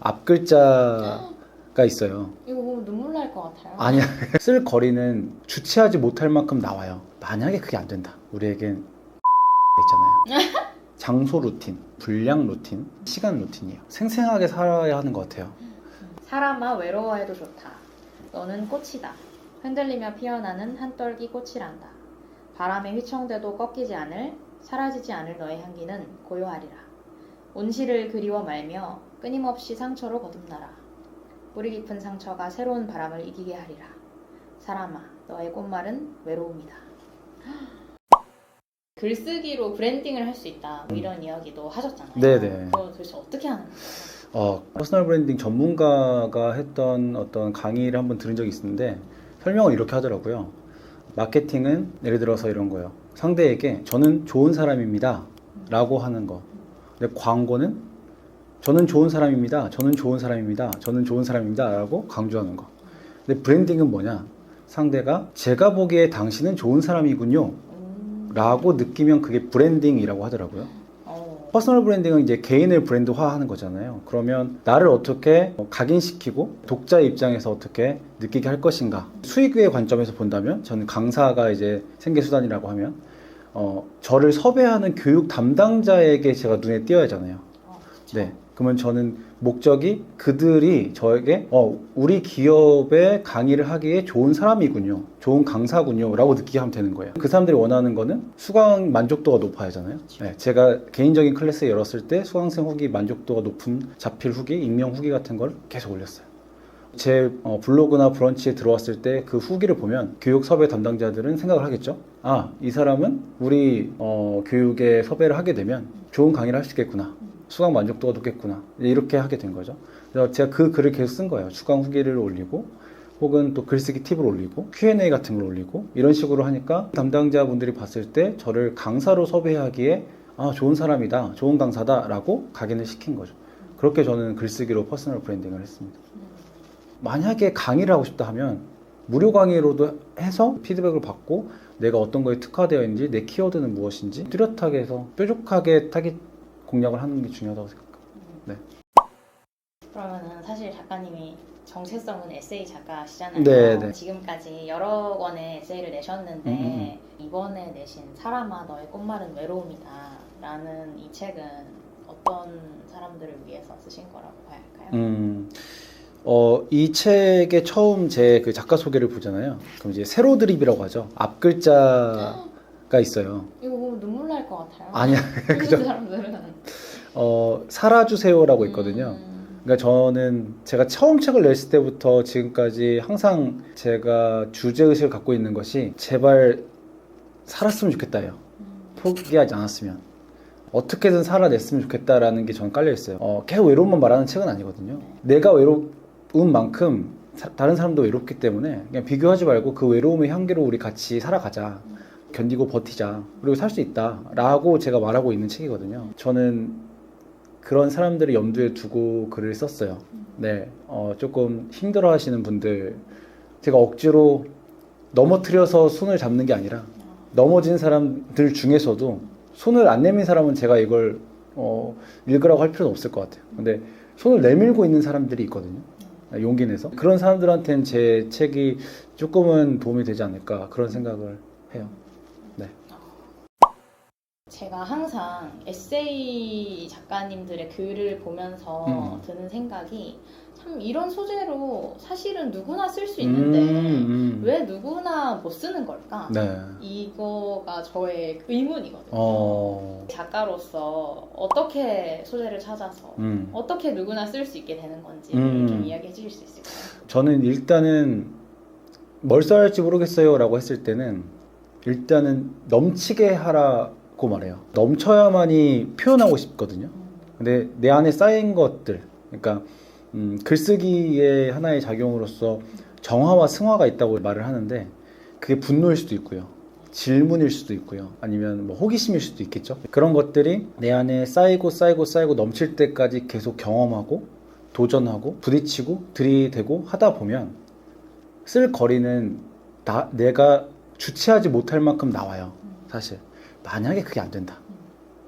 앞 글자가 있어요. 이거 보면 눈물 날 것 같아요. 아니야. 쓸 거리는 주체하지 못할 만큼 나와요. 만약에 그게 안 된다. 우리에겐 있잖아요. 장소 루틴, 분량 루틴, 시간 루틴이에요. 생생하게 살아야 하는 것 같아요. 사람아 외로워해도 좋다. 너는 꽃이다. 흔들리며 피어나는 한떨기 꽃이란다. 바람에 휘청대도 꺾이지 않을, 사라지지 않을 너의 향기는 고요하리라. 온실을 그리워 말며 끊임없이 상처로 거듭나라. 뿌리 깊은 상처가 새로운 바람을 이기게 하리라. 사람아, 너의 꽃말은 외로움이다. 글쓰기로 브랜딩을 할 수 있다. 뭐 이런 이야기도 하셨잖아요. 네네. 그거 도대체 어떻게 하는 거예요? 퍼스널 브랜딩 전문가가 했던 어떤 강의를 한번 들은 적이 있었는데 설명을 이렇게 하더라고요. 마케팅은 예를 들어서 이런 거예요. 상대에게 저는 좋은 사람입니다 라고 하는 거. 근데 광고는 저는 좋은 사람입니다. 저는 좋은 사람입니다. 저는 좋은 사람입니다 라고 강조하는 거. 근데 브랜딩은 뭐냐? 상대가 제가 보기에 당신은 좋은 사람이군요 라고 느끼면 그게 브랜딩이라고 하더라고요. 퍼스널 브랜딩은 이제 개인을 브랜드화하는 거잖아요. 그러면 나를 어떻게 각인시키고 독자의 입장에서 어떻게 느끼게 할 것인가. 수익의 관점에서 본다면 저는 강사가 이제 생계수단이라고 하면 저를 섭외하는 교육 담당자에게 제가 눈에 띄어야 하잖아요. 네. 그러면 저는 목적이 그들이 저에게 우리 기업에 강의를 하기에 좋은 사람이군요, 좋은 강사군요 라고 느끼게 하면 되는 거예요. 그 사람들이 원하는 거는 수강 만족도가 높아야 하잖아요. 네, 제가 개인적인 클래스 열었을 때 수강생 후기 만족도가 높은 자필 후기, 익명 후기 같은 걸 계속 올렸어요. 제 블로그나 브런치에 들어왔을 때 그 후기를 보면 교육 섭외 담당자들은 생각을 하겠죠. 이 사람은 우리 교육에 섭외를 하게 되면 좋은 강의를 할 수 있겠구나, 수강 만족도가 높겠구나, 이렇게 하게 된 거죠. 그래서 제가 그 글을 계속 쓴 거예요. 수강 후기를 올리고 혹은 또 글쓰기 팁을 올리고 Q&A 같은 걸 올리고 이런 식으로 하니까 담당자분들이 봤을 때 저를 강사로 섭외하기에 좋은 사람이다, 좋은 강사다 라고 각인을 시킨 거죠. 그렇게 저는 글쓰기로 퍼스널 브랜딩을 했습니다. 만약에 강의를 하고 싶다 하면 무료 강의로도 해서 피드백을 받고 내가 어떤 거에 특화되어 있는지, 내 키워드는 무엇인지 뚜렷하게 해서 뾰족하게 타깃 공략을 하는 게 중요하다고 생각합니다. 네. 그러면은 사실 작가님이 정체성 있는 에세이 작가시잖아요. 네. 지금까지 여러 권의 에세이를 내셨는데 이번에 내신 사람아 너의 꽃말은 외로움이다 라는 이 책은 어떤 사람들을 위해서 쓰신 거라고 봐야 할까요? 이 책의 처음 제 그 작가 소개를 보잖아요. 그럼 이제 세로 드립이라고 하죠. 앞 글자가 있어요. 이거 보면 눈물 날 것 같아요. 아니야. 그죠? 사람들은 살아주세요라고 있거든요. 그러니까 저는 제가 처음 책을 냈을 때부터 지금까지 항상 제가 주제의식을 갖고 있는 것이 제발 살았으면 좋겠다예요. 포기하지 않았으면 어떻게든 살아냈으면 좋겠다라는 게 저는 깔려있어요. 계속 외로움만 말하는 책은 아니거든요. 내가 외로운 만큼 다른 사람도 외롭기 때문에 그냥 비교하지 말고 그 외로움의 향기로 우리 같이 살아가자, 견디고 버티자, 그리고 살 수 있다 라고 제가 말하고 있는 책이거든요. 저는 그런 사람들을 염두에 두고 글을 썼어요. 네, 조금 힘들어 하시는 분들, 제가 억지로 넘어뜨려서 손을 잡는 게 아니라 넘어진 사람들 중에서도 손을 안 내민 사람은 제가 이걸 읽으라고 할 필요는 없을 것 같아요. 근데 손을 내밀고 있는 사람들이 있거든요. 용기 내서. 그런 사람들한테는 제 책이 조금은 도움이 되지 않을까 그런 생각을 해요. 네. 제가 항상 에세이 작가님들의 글을 보면서 드는 생각이 참 이런 소재로 사실은 누구나 쓸 수 있는데 왜 누구나 못 쓰는 걸까? 네. 이거가 저의 의문이거든요. 작가로서 어떻게 소재를 찾아서 어떻게 누구나 쓸 수 있게 되는 건지 좀 이야기해 주실 수 있을까요? 저는 일단은 뭘 써야 할지 모르겠어요 라고 했을 때는 일단은 넘치게 하라고 말해요. 넘쳐야만이 표현하고 싶거든요. 근데 내 안에 쌓인 것들, 그러니까 글쓰기의 하나의 작용으로서 정화와 승화가 있다고 말을 하는데 그게 분노일 수도 있고요, 질문일 수도 있고요, 아니면 뭐 호기심일 수도 있겠죠. 그런 것들이 내 안에 쌓이고 넘칠 때까지 계속 경험하고 도전하고 부딪히고 들이대고 하다 보면 쓸 거리는 내가 주체하지 못할 만큼 나와요. 사실 만약에 그게 안 된다,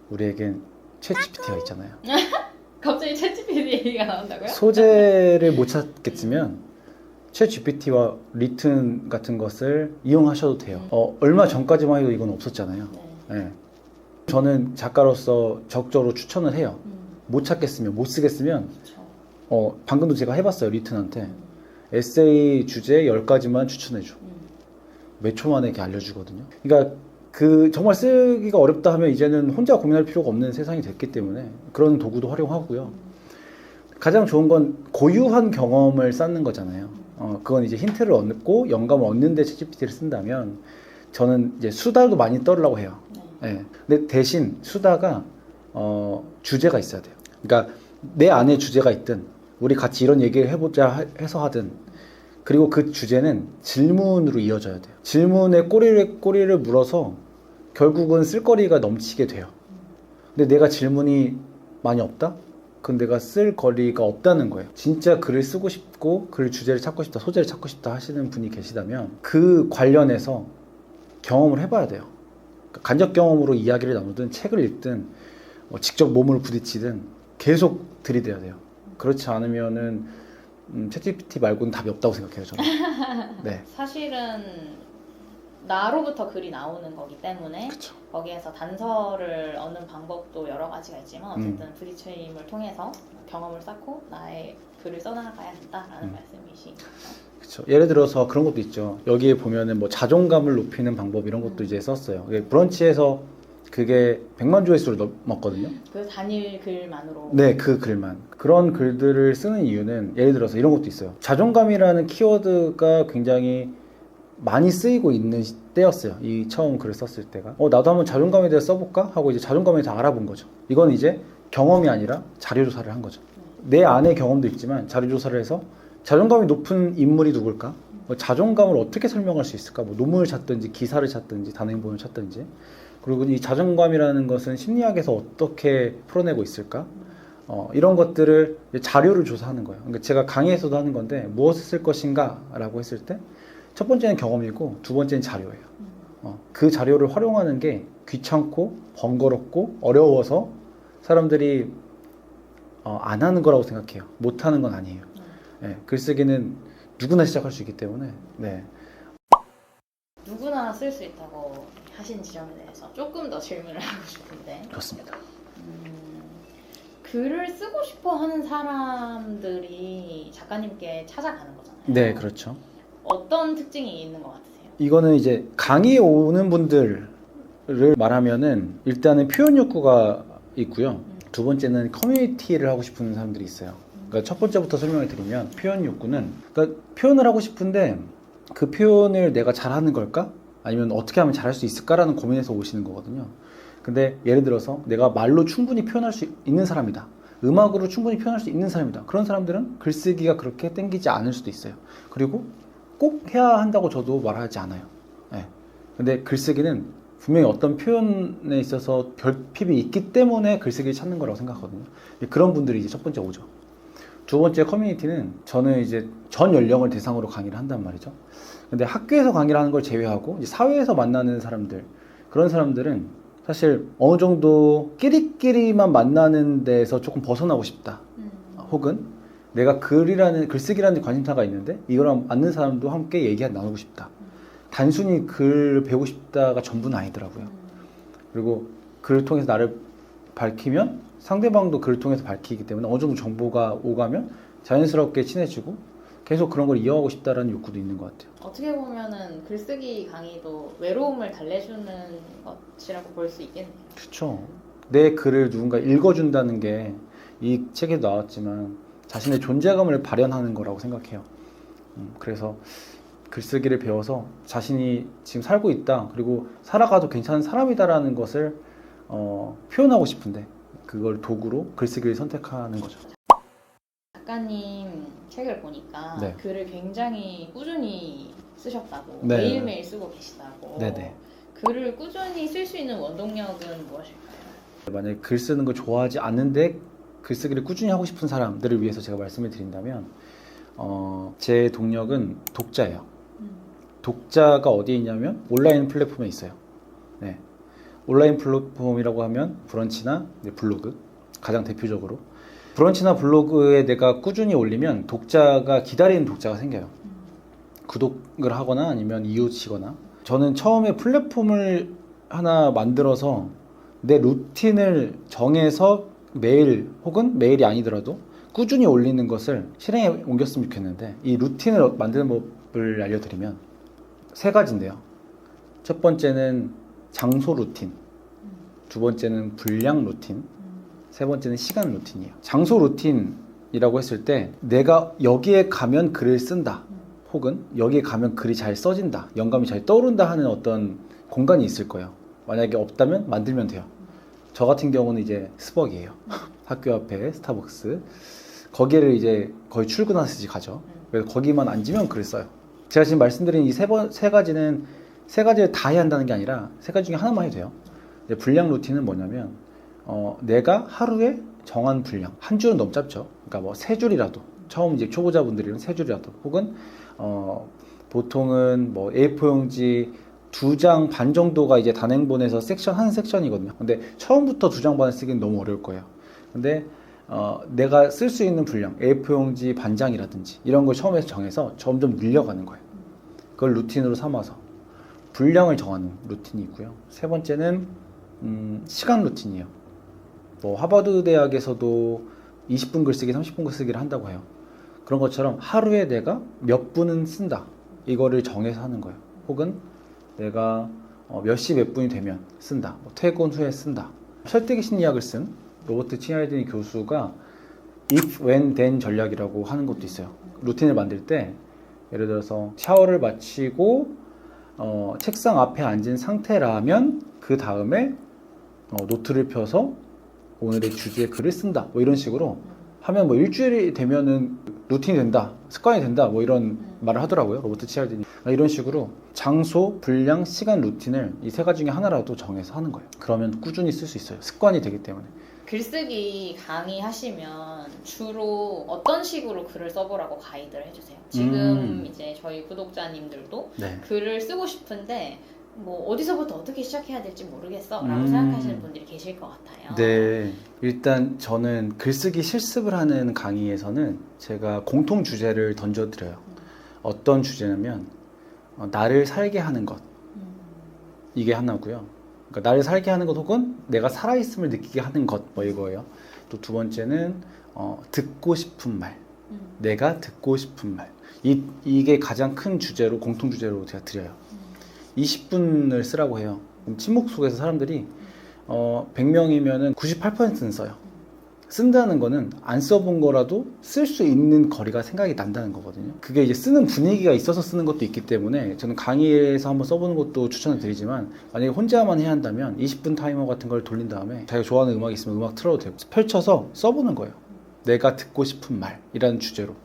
우리에겐 챗GPT가 있잖아요. 갑자기 챗GPT GPT 얘기가 나온다고요? 소재를 못 찾겠으면 챗 GPT와 리튼 같은 것을 이용하셔도 돼요. 얼마 전까지만 해도 이건 없었잖아요. 네. 네. 저는 작가로서 적극적으로 추천을 해요. 못 찾겠으면, 못 쓰겠으면 그쵸. 방금도 제가 해봤어요. 리튼한테 에세이 주제 10가지만 추천해줘. 몇 초 만에 이렇게 알려주거든요. 그러니까 정말 쓰기가 어렵다 하면 이제는 혼자 고민할 필요가 없는 세상이 됐기 때문에 그런 도구도 활용하고요. 가장 좋은 건 고유한 경험을 쌓는 거잖아요. 그건 이제 힌트를 얻고 영감을 얻는데 챗GPT를 쓴다면 저는 이제 수다도 많이 떨으려고 해요. 네. 근데 대신 수다가 주제가 있어야 돼요. 그러니까 내 안에 주제가 있든 우리 같이 이런 얘기를 해보자 해서 하든 그리고 그 주제는 질문으로 이어져야 돼요. 질문에 꼬리를 물어서 결국은 쓸거리가 넘치게 돼요. 근데 내가 질문이 많이 없다? 그건 내가 쓸 거리가 없다는 거예요. 진짜 글을 쓰고 싶고 글 주제를 찾고 싶다, 소재를 찾고 싶다 하시는 분이 계시다면 그 관련해서 경험을 해봐야 돼요. 그러니까 간접 경험으로 이야기를 나누든 책을 읽든 직접 몸을 부딪히든 계속 들이대야 돼요. 그렇지 않으면은 챗GPT 말고는 답이 없다고 생각해요, 저는. 네. 사실은 나로부터 글이 나오는 거기 때문에 그쵸. 거기에서 단서를 얻는 방법도 여러 가지가 있지만 어쨌든 부딪힘을 통해서 경험을 쌓고 나의 글을 써나가야 된다라는 말씀이시죠. 그렇죠. 예를 들어서 그런 것도 있죠. 여기에 보면은 뭐 자존감을 높이는 방법 이런 것도 이제 썼어요. 브런치에서 그게 100만 조회수를 넘었거든요. 그 단일 글만으로. 네, 그 글만. 그런 글들을 쓰는 이유는 예를 들어서 이런 것도 있어요. 자존감이라는 키워드가 굉장히 많이 쓰이고 있는 때였어요. 이 처음 글을 썼을 때가. 나도 한번 자존감에 대해 써볼까? 하고 이제 자존감에 대해 알아본 거죠. 이건 이제 경험이 아니라 자료조사를 한 거죠. 내 안에 경험도 있지만 자료조사를 해서 자존감이 높은 인물이 누굴까? 자존감을 어떻게 설명할 수 있을까? 뭐 논문을 찾든지 기사를 찾든지 단행본을 찾든지. 그리고 이 자존감이라는 것은 심리학에서 어떻게 풀어내고 있을까? 이런 것들을 자료를 조사하는 거예요. 그러니까 제가 강의에서도 하는 건데 무엇을 쓸 것인가? 라고 했을 때 첫 번째는 경험이고 두 번째는 자료예요. 그 자료를 활용하는 게 귀찮고 번거롭고 어려워서 사람들이 안 하는 거라고 생각해요. 못 하는 건 아니에요. 네, 글쓰기는 누구나 시작할 수 있기 때문에 네. 누구나 쓸 수 있다고 하신 지점에 대해서 조금 더 질문을 하고 싶은데 좋습니다. 글을 쓰고 싶어 하는 사람들이 작가님께 찾아가는 거잖아요. 네, 그렇죠. 어떤 특징이 있는 것 같으세요? 이거는 이제 강의에 오는 분들을 말하면은 일단은 표현 욕구가 있고요. 두 번째는 커뮤니티를 하고 싶은 사람들이 있어요. 그러니까 첫 번째부터 설명을 드리면 표현 욕구는 그러니까 표현을 하고 싶은데 그 표현을 내가 잘하는 걸까? 아니면 어떻게 하면 잘할 수 있을까라는 고민에서 오시는 거거든요. 근데 예를 들어서 내가 말로 충분히 표현할 수 있는 사람이다. 음악으로 충분히 표현할 수 있는 사람이다. 그런 사람들은 글쓰기가 그렇게 땡기지 않을 수도 있어요. 그리고 꼭 해야 한다고 저도 말하지 않아요. 네. 근데 글쓰기는 분명히 어떤 표현에 있어서 결핍이 있기 때문에 글쓰기를 찾는 거라고 생각하거든요. 그런 분들이 이제 첫 번째 오죠. 두 번째 커뮤니티는 저는 이제 전 연령을 대상으로 강의를 한단 말이죠. 근데 학교에서 강의를 하는 걸 제외하고 이제 사회에서 만나는 사람들, 그런 사람들은 사실 어느 정도 끼리끼리만 만나는 데서 조금 벗어나고 싶다. 혹은 내가 글쓰기라는 관심사가 있는데 이거랑 맞는 사람도 함께 얘기 나누고 싶다. 단순히 글 배우고 싶다가 전부는 아니더라고요. 그리고 글을 통해서 나를 밝히면 상대방도 글을 통해서 밝히기 때문에 어느 정도 정보가 오가면 자연스럽게 친해지고 계속 그런 걸 이어가고 싶다라는 욕구도 있는 것 같아요. 어떻게 보면은 글쓰기 강의도 외로움을 달래주는 것이라고 볼 수 있겠네요. 그렇죠. 내 글을 누군가 읽어준다는 게 이 책에도 나왔지만 자신의 존재감을 발현하는 거라고 생각해요. 그래서 글쓰기를 배워서 자신이 지금 살고 있다, 그리고 살아가도 괜찮은 사람이다라는 것을 표현하고 싶은데 그걸 도구로 글쓰기를 선택하는 거죠. 작가님 책을 보니까 네. 글을 굉장히 꾸준히 쓰셨다고, 네. 매일매일 쓰고 계시다고. 네네. 글을 꾸준히 쓸 수 있는 원동력은 무엇일까요? 만약에 글 쓰는 걸 좋아하지 않는데 글쓰기를 꾸준히 하고 싶은 사람들을 위해서 제가 말씀을 드린다면 제 동력은 독자예요. 독자가 어디에 있냐면 온라인 플랫폼에 있어요. 네. 온라인 플랫폼이라고 하면 브런치나 블로그 가장 대표적으로 브런치나 블로그에 내가 꾸준히 올리면 독자가 기다리는 독자가 생겨요. 구독을 하거나 아니면 이웃이거나. 저는 처음에 플랫폼을 하나 만들어서 내 루틴을 정해서 매일 혹은 매일이 아니더라도 꾸준히 올리는 것을 실행에 옮겼으면 좋겠는데, 이 루틴을 만드는 법을 알려드리면 세 가지인데요. 첫 번째는 장소 루틴, 두 번째는 분량 루틴, 세 번째는 시간 루틴이에요. 장소 루틴이라고 했을 때 내가 여기에 가면 글을 쓴다, 혹은 여기에 가면 글이 잘 써진다, 영감이 잘 떠오른다 하는 어떤 공간이 있을 거예요. 만약에 없다면 만들면 돼요. 저 같은 경우는 이제 스벅이에요. 학교 앞에 스타벅스. 거기를 이제 거의 출근하듯이 가죠. 그래서 거기만 앉으면 글을 써요. 제가 지금 말씀드린 이 세 가지는 세 가지를 다 해야 한다는 게 아니라 세 가지 중에 하나만 해도 돼요. 이제 분량 루틴은 뭐냐면 내가 하루에 정한 분량, 한 줄은 너무 짧죠. 그러니까 뭐 세 줄이라도, 처음 이제 초보자분들이면 세 줄이라도, 혹은 보통은 뭐 A4 용지 2장 반 정도가 이제 단행본에서 섹션 한 섹션이거든요. 근데 처음부터 2장 반을 쓰기는 너무 어려울 거예요. 근데 내가 쓸 수 있는 분량, A4 용지 반장이라든지 이런 걸 처음에 정해서 점점 늘려가는 거예요. 그걸 루틴으로 삼아서 분량을 정하는 루틴이 있고요. 세 번째는 시간 루틴이에요. 뭐 하버드 대학에서도 20분 글쓰기, 30분 글쓰기를 한다고 해요. 그런 것처럼 하루에 내가 몇 분은 쓴다, 이거를 정해서 하는 거예요. 혹은 내가 몇 시 몇 분이 되면 쓴다, 뭐 퇴근 후에 쓴다. 설득의 심리학을 쓴 로버트 치알디니 교수가 if, when, then 전략이라고 하는 것도 있어요. 루틴을 만들 때 예를 들어서 샤워를 마치고 책상 앞에 앉은 상태라면 그 다음에 노트를 펴서 오늘의 주제에 글을 쓴다, 뭐 이런 식으로 하면 뭐 일주일이 되면은 루틴이 된다, 습관이 된다, 뭐 이런 말을 하더라고요, 로버트 치알디니. 이런 식으로 장소, 분량, 시간 루틴을 이 세 가지 중에 하나라도 정해서 하는 거예요. 그러면 꾸준히 쓸 수 있어요. 습관이 되기 때문에. 글쓰기 강의하시면 주로 어떤 식으로 글을 써보라고 가이드를 해주세요? 지금 이제 저희 구독자님들도 네. 글을 쓰고 싶은데 뭐 어디서부터 어떻게 시작해야 될지 모르겠어 라고 생각하시는 분들이 계실 것 같아요. 네, 일단 저는 글쓰기 실습을 하는 강의에서는 제가 공통 주제를 던져드려요. 어떤 주제냐면 나를 살게 하는 것, 이게 하나고요. 그러니까 나를 살게 하는 것 혹은 내가 살아있음을 느끼게 하는 것, 뭐 이거예요. 또 두 번째는 듣고 싶은 말, 내가 듣고 싶은 말. 이게 가장 큰 주제로, 공통 주제로 제가 드려요. 20분을 쓰라고 해요. 그럼 침묵 속에서 사람들이 100명이면은 98%는 써요. 쓴다는 거는 안 써본 거라도 쓸 수 있는 거리가 생각이 난다는 거거든요. 그게 이제 쓰는 분위기가 있어서 쓰는 것도 있기 때문에 저는 강의에서 한번 써보는 것도 추천을 드리지만, 만약에 혼자만 해야 한다면 20분 타이머 같은 걸 돌린 다음에 자기가 좋아하는 음악이 있으면 음악 틀어도 되고 펼쳐서 써보는 거예요. 내가 듣고 싶은 말이라는 주제로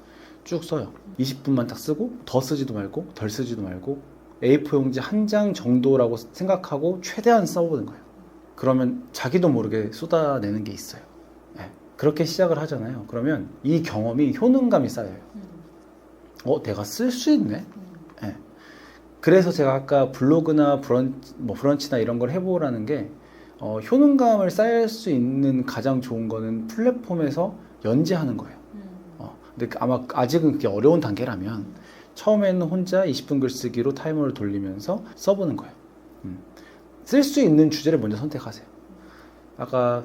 쭉 써요. 20분만 딱 쓰고 더 쓰지도 말고 덜 쓰지도 말고 A4 용지 한 장 정도라고 생각하고 최대한 써보는 거예요. 그러면 자기도 모르게 쏟아내는 게 있어요. 네. 그렇게 시작을 하잖아요. 그러면 이 경험이 효능감이 쌓여요. 내가 쓸 수 있네? 네. 그래서 제가 아까 블로그나 브런치나 이런 걸 해보라는 게 효능감을 쌓을 수 있는 가장 좋은 거는 플랫폼에서 연재하는 거예요. 근데 아마 아직은 그게 어려운 단계라면 처음에는 혼자 20분 글쓰기로 타이머를 돌리면서 써보는 거예요. 쓸 수 있는 주제를 먼저 선택하세요. 아까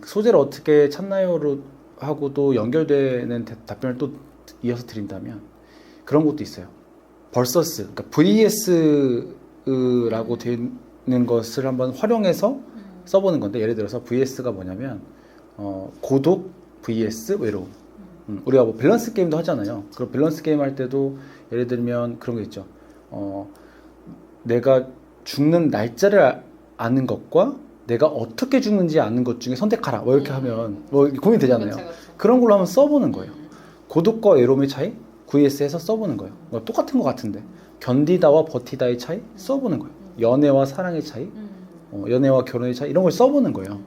소재를 어떻게 찾나요로 하고도 연결되는 답변을 또 이어서 드린다면 그런 것도 있어요. 벌서스, 그러니까 VS라고 되는 것을 한번 활용해서 써보는 건데, 예를 들어서 VS가 뭐냐면 고독 vs 외로움. 우리가 뭐 밸런스 게임도 하잖아요. 그럼 밸런스 게임 할 때도 예를 들면 그런 게 있죠. 내가 죽는 날짜를 아는 것과 내가 어떻게 죽는지 아는 것 중에 선택하라, 뭐 이렇게 하면 뭐 고민이 되잖아요. 그쵸. 그런 걸로 한번 써보는 거예요. 고독과 외로움의 차이 VS에서 써보는 거예요. 똑같은 것 같은데 견디다와 버티다의 차이 써보는 거예요. 연애와 사랑의 차이, 연애와 결혼의 차이, 이런 걸 써보는 거예요.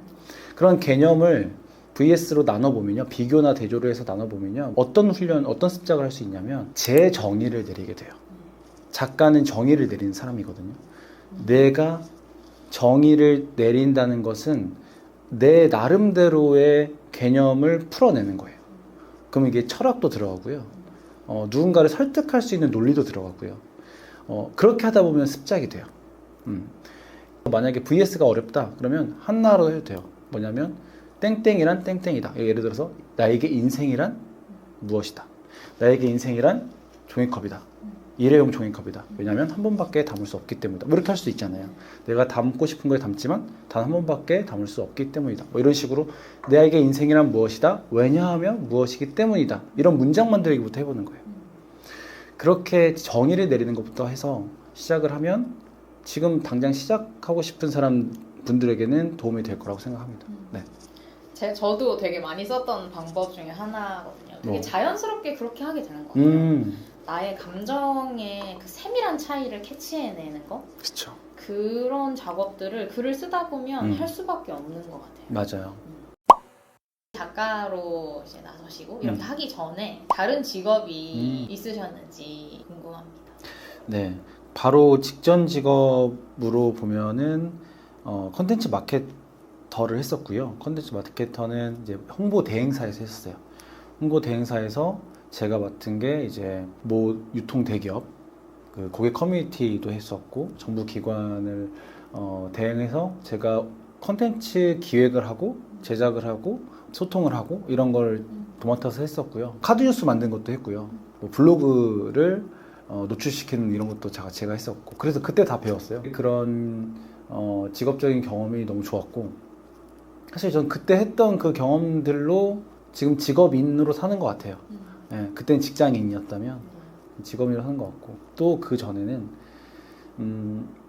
그런 개념을 VS로 나눠보면요, 비교나 대조를 해서 나눠보면요, 어떤 훈련, 어떤 습작을 할 수 있냐면 재정의를 내리게 돼요. 작가는 정의를 내리는 사람이거든요. 내가 정의를 내린다는 것은 내 나름대로의 개념을 풀어내는 거예요. 그럼 이게 철학도 들어가고요. 누군가를 설득할 수 있는 논리도 들어가고요. 그렇게 하다 보면 습작이 돼요. 만약에 VS가 어렵다 그러면 하나로 해도 돼요. 뭐냐면 땡땡이란 땡땡이다. 예를 들어서 나에게 인생이란 무엇이다. 나에게 인생이란 종이컵이다. 일회용 종이컵이다. 왜냐하면 한 번밖에 담을 수 없기 때문이다. 뭐 이렇게 할 수도 있잖아요. 내가 담고 싶은 걸 담지만 단 한 번밖에 담을 수 없기 때문이다. 뭐 이런 식으로 나에게 인생이란 무엇이다. 왜냐하면 무엇이기 때문이다. 이런 문장 만들기부터 해보는 거예요. 그렇게 정의를 내리는 것부터 해서 시작을 하면 지금 당장 시작하고 싶은 사람 분들에게는 도움이 될 거라고 생각합니다. 네. 저도 되게 많이 썼던 방법 중에 하나거든요. 되게 자연스럽게 그렇게 하게 되는 것 같아요. 나의 감정의 그 세밀한 차이를 캐치해내는 거? 그렇죠. 그런 작업들을 글을 쓰다 보면 할 수밖에 없는 것 같아요. 맞아요. 작가로 이제 나서시고 이렇게 하기 전에 다른 직업이 있으셨는지 궁금합니다. 네, 바로 직전 직업으로 보면은 컨텐츠 마케터를 했었고요. 컨텐츠 마케터는 이제 홍보 대행사에서 했었어요. 홍보 대행사에서 제가 맡은 게 이제 모 유통 대기업 그 고객 커뮤니티도 했었고 정부 기관을 대행해서 제가 컨텐츠 기획을 하고 제작을 하고 소통을 하고 이런 걸 도맡아서 했었고요. 카드 뉴스 만든 것도 했고요. 뭐 블로그를 노출시키는 이런 것도 제가 했었고 그래서 그때 다 배웠어요. 그런 직업적인 경험이 너무 좋았고 사실 전 그때 했던 그 경험들로 지금 직업인으로 사는 것 같아요. 네, 그때는 직장인이었다면 직업인으로 사는 것 같고 또 그 전에는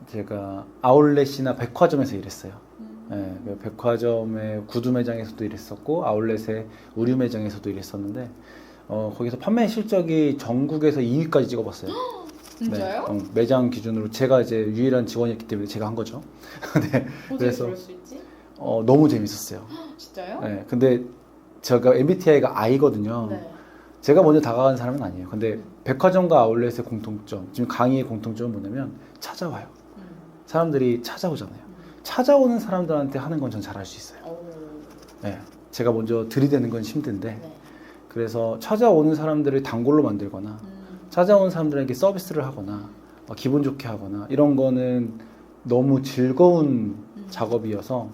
제가 아울렛이나 백화점에서 일했어요. 네, 백화점의 구두 매장에서도 일했었고 아울렛의 의류 매장에서도 일했었는데 거기서 판매 실적이 전국에서 2위까지 찍어봤어요. 진짜요? 네, 매장 기준으로 제가 이제 유일한 직원이었기 때문에 제가 한 거죠. 네, 그래서 그럴 수 있지? 너무 재밌었어요. 진짜요? 네, 근데 제가 MBTI가 I거든요. 네. 제가 먼저 다가가는 사람은 아니에요. 근데 백화점과 아울렛의 공통점, 지금 강의의 공통점은 뭐냐면 찾아와요. 사람들이 찾아오잖아요. 찾아오는 사람들한테 하는 건 전 잘할 수 있어요. 네, 제가 먼저 들이대는 건 힘든데 네. 그래서 찾아오는 사람들을 단골로 만들거나 찾아오는 사람들에게 서비스를 하거나 기분 좋게 하거나 이런 거는 너무 즐거운 작업이어서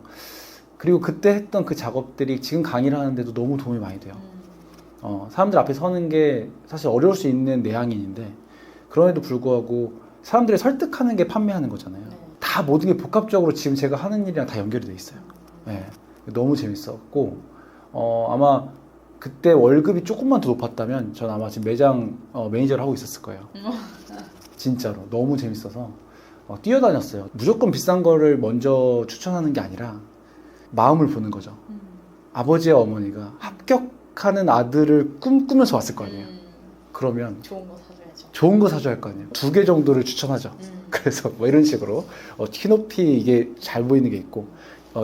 그리고 그때 했던 그 작업들이 지금 강의를 하는데도 너무 도움이 많이 돼요. 사람들 앞에 서는 게 사실 어려울 수 있는 내향인인데 그럼에도 불구하고 사람들을 설득하는 게 판매하는 거잖아요. 네. 다 모든 게 복합적으로 지금 제가 하는 일이랑 다 연결이 돼 있어요. 네, 너무 재밌었고 아마 그때 월급이 조금만 더 높았다면 전 아마 지금 매장 매니저를 하고 있었을 거예요. 진짜로 너무 재밌어서 뛰어다녔어요. 무조건 비싼 거를 먼저 추천하는 게 아니라 마음을 보는 거죠. 아버지와 어머니가 합격하는 아들을 꿈꾸면서 왔을 거 아니에요. 그러면 좋은 거 사줘야죠. 좋은 거 사줘야 할 거 아니에요. 2개 정도를 추천하죠. 그래서 뭐 이런 식으로 키높이 이게 잘 보이는 게 있고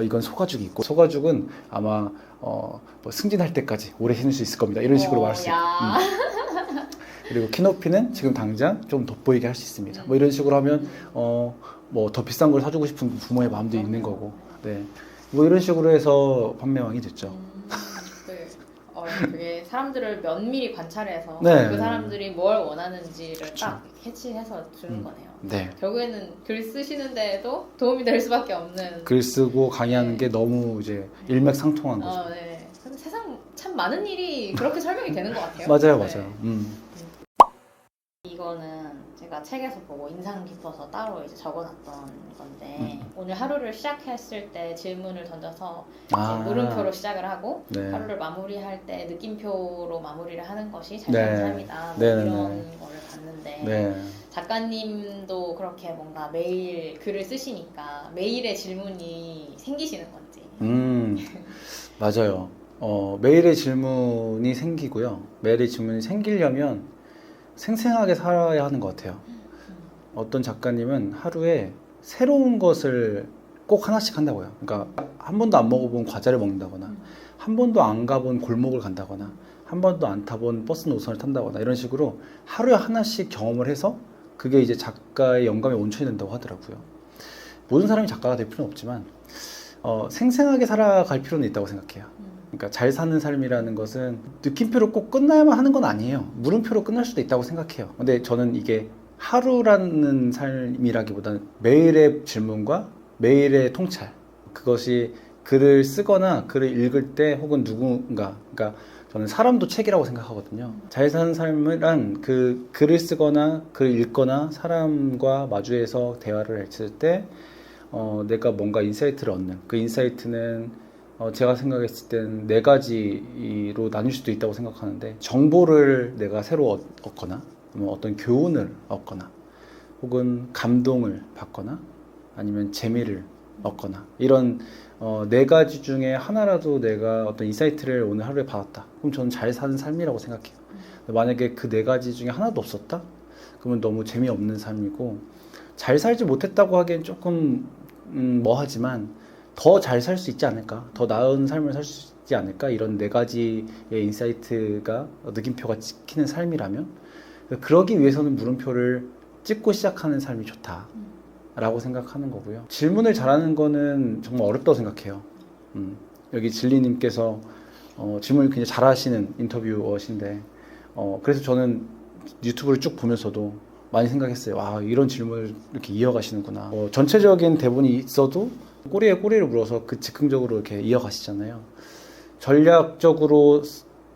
이건 소가죽이 있고 소가죽은 아마 뭐 승진할 때까지 오래 신을 수 있을 겁니다. 이런 식으로 말할 수 있고 그리고 키높이는 지금 당장 좀 돋보이게 할 수 있습니다. 뭐 이런 식으로 하면 뭐 더 비싼 걸 사주고 싶은 부모의 마음도 있는 거고 네. 뭐 이런 식으로 해서 판매왕이 됐죠. 네. 그게 사람들을 면밀히 관찰해서 네. 그 사람들이 뭘 원하는지를 딱 캐치해서 주는 거네요. 네. 결국에는 글 쓰시는 데에도 도움이 될 수밖에 없는. 글 쓰고 강의하는 게 너무 이제 일맥상통한 거죠. 네. 근데 세상 참 많은 일이 그렇게 설명이 되는 것 같아요. 맞아요, 네. 맞아요. 이거는 제가 책에서 보고 인상 깊어서 따로 이제 적어놨던 건데 오늘 하루를 시작했을 때 질문을 던져서 이제 물음표로 시작을 하고 네. 하루를 마무리할 때 느낌표로 마무리를 하는 것이 잘 네. 사는 삶이다. 뭐 네, 네, 이런 네. 거를 봤는데 네. 작가님도 그렇게 뭔가 매일 글을 쓰시니까 매일의 질문이 생기시는 건지. 맞아요. 매일의 질문이 생기고요. 매일의 질문이 생기려면 생생하게 살아야 하는 것 같아요. 어떤 작가님은 하루에 새로운 것을 꼭 하나씩 한다고요. 그러니까 한 번도 안 먹어본 과자를 먹는다거나 한 번도 안 가본 골목을 간다거나 한 번도 안 타본 버스 노선을 탄다거나 이런 식으로 하루에 하나씩 경험을 해서 그게 이제 작가의 영감의 원천이 된다고 하더라고요. 모든 사람이 작가가 될 필요는 없지만 생생하게 살아갈 필요는 있다고 생각해요. 그러니까 잘 사는 삶이라는 것은 느낌표로 꼭 끝나야만 하는 건 아니에요. 물음표로 끝날 수도 있다고 생각해요. 근데 저는 이게 하루라는 삶이라기보다는 매일의 질문과 매일의 통찰, 그것이 글을 쓰거나 글을 읽을 때 혹은 누군가, 그러니까 저는 사람도 책이라고 생각하거든요. 잘 사는 삶이란 그 글을 쓰거나 글을 읽거나 사람과 마주해서 대화를 했을 때 내가 뭔가 인사이트를 얻는, 그 인사이트는 제가 생각했을 때는 네 가지로 나뉠 수도 있다고 생각하는데, 정보를 내가 새로 얻거나 어떤 교훈을 얻거나 혹은 감동을 받거나 아니면 재미를 얻거나, 이런 네 가지 중에 하나라도 내가 어떤 인사이트를 오늘 하루에 받았다, 그럼 저는 잘 사는 삶이라고 생각해요. 만약에 그 네 가지 중에 하나도 없었다? 그러면 너무 재미없는 삶이고, 잘 살지 못했다고 하기엔 조금 뭐하지만 더 잘 살 수 있지 않을까, 더 나은 삶을 살 수 있지 않을까, 이런 네 가지의 인사이트가 느낌표가 찍히는 삶이라면, 그러기 위해서는 물음표를 찍고 시작하는 삶이 좋다 라고 생각하는 거고요. 질문을 잘하는 거는 정말 어렵다고 생각해요. 여기 진리님께서 질문을 굉장히 잘하시는 인터뷰어신데, 그래서 저는 유튜브를 쭉 보면서도 많이 생각했어요. 와, 이런 질문을 이렇게 이어가시는구나. 전체적인 대본이 있어도 꼬리에 꼬리를 물어서 그 즉흥적으로 이렇게 이어가시잖아요. 전략적으로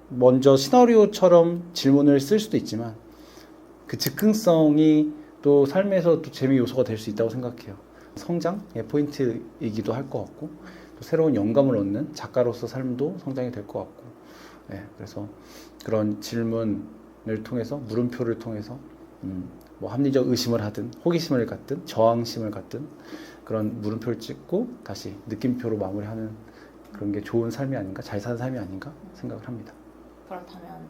먼저 시나리오처럼 질문을 쓸 수도 있지만, 그 즉흥성이 또 삶에서 또 재미 요소가 될 수 있다고 생각해요. 성장의 포인트이기도 할 것 같고, 또 새로운 영감을 얻는 작가로서 삶도 성장이 될 것 같고, 그래서 그런 질문을 통해서, 물음표를 통해서 뭐 합리적 의심을 하든 호기심을 갖든 저항심을 갖든 그런 물음표를 찍고 다시 느낌표로 마무리하는 그런 게 좋은 삶이 아닌가, 잘 사는 삶이 아닌가 생각을 합니다. 그렇다면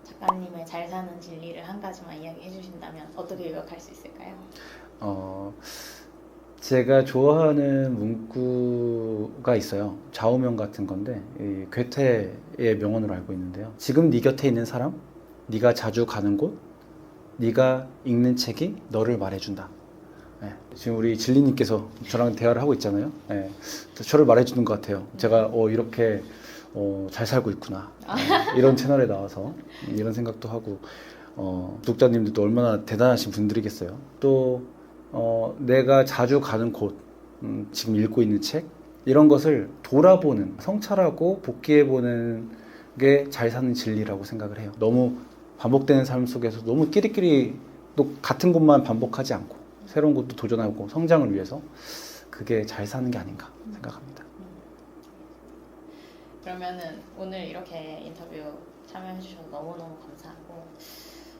작가님의 잘 사는 진리를 한 가지만 이야기해 주신다면 어떻게 요약할 수 있을까요? 제가 좋아하는 문구가 있어요. 좌우명 같은 건데, 이 괴테의 명언으로 알고 있는데요. 지금 네 곁에 있는 사람, 네가 자주 가는 곳, 네가 읽는 책이 너를 말해준다. 지금 우리 진리님께서 저랑 대화를 하고 있잖아요. 저를 말해주는 것 같아요. 제가 이렇게 잘 살고 있구나, 이런 채널에 나와서 이런 생각도 하고, 구독자님들도 얼마나 대단하신 분들이겠어요. 또 내가 자주 가는 곳, 지금 읽고 있는 책, 이런 것을 돌아보는, 성찰하고 복귀해보는 게 잘 사는 진리라고 생각을 해요. 너무 반복되는 삶 속에서 너무 끼리끼리 또 같은 곳만 반복하지 않고 새로운 곳도 도전하고 성장을 위해서, 그게 잘 사는 게 아닌가 생각합니다. 그러면은 오늘 이렇게 인터뷰 참여해 주셔서 너무너무 감사하고,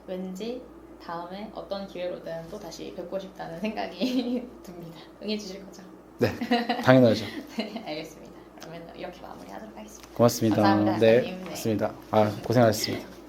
왠지 다음에 어떤 기회로든 또 다시 뵙고 싶다는 생각이 듭니다. 응해 주실 거죠? 네, 당연하죠. 네, 알겠습니다. 그러면 이렇게 마무리하도록 하겠습니다. 고맙습니다. 감사합니다, 네, 작가님. 네. 고맙습니다. 고생하셨습니다.